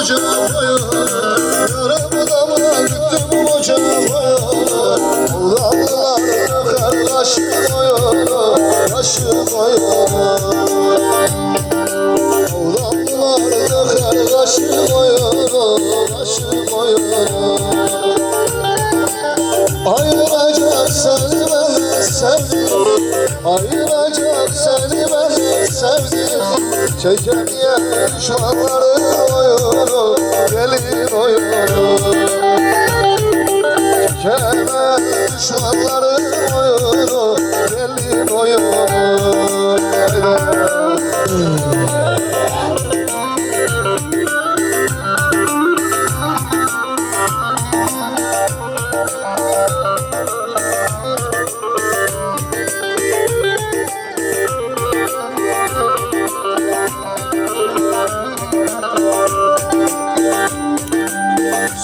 ocağıma, yarımı da bıraktım ocağıma. Oğlanlar döker kaşıma, kaşıma. Oğlanlar döker kaşıma, kaşıma. Ayıracak seni ben sevdim, ayıracak seni ben sevdim. Çekemeyen düşmanların oyunu, gelin oyunu. Çekemeyen düşmanların oyunu, gelin oyunu.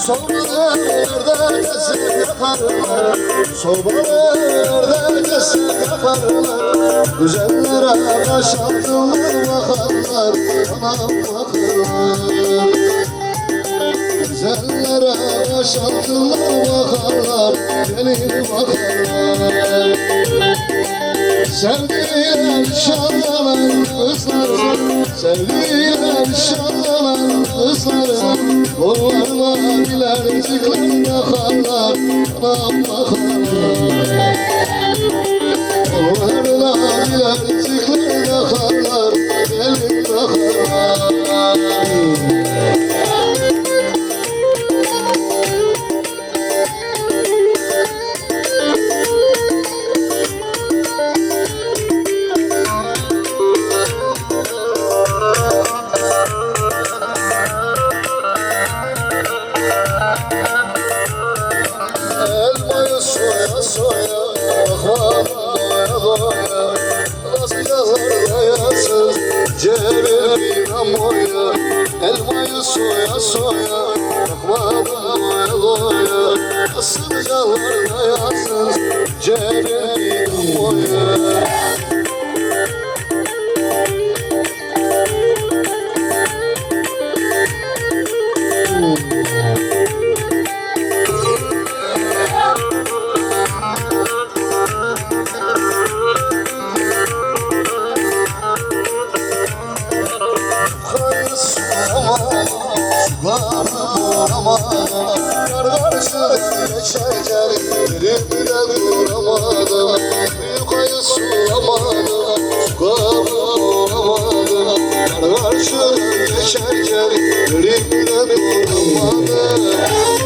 Sobalarda kesip yakarlar, sobalarda kesip yakarlar. Güzellere baş aldılar bakarlar, anam bakarlar. Güzellere baş aldılar bakarlar, gelin bakarlar. Sevdiler şanlanan kızlar, sevdiler şanlanan kızlar. Kollarla bilercikler yakarlar, anam bakarlar. Kollarla bilercikler yakarlar, gelin bakarlar. Elmayı soya soya, bakmaya doya. Rastgalarda yansın, cebir inamoya. Elmayı soya soya, bakmaya doya. Rastgalarda yansın, cebir inamoya. Yar karşıya geçerken yerimde duramadım. Büyük ayı sulamadım, sulamadım. Yar karşıya geçerken yerimde duramadım.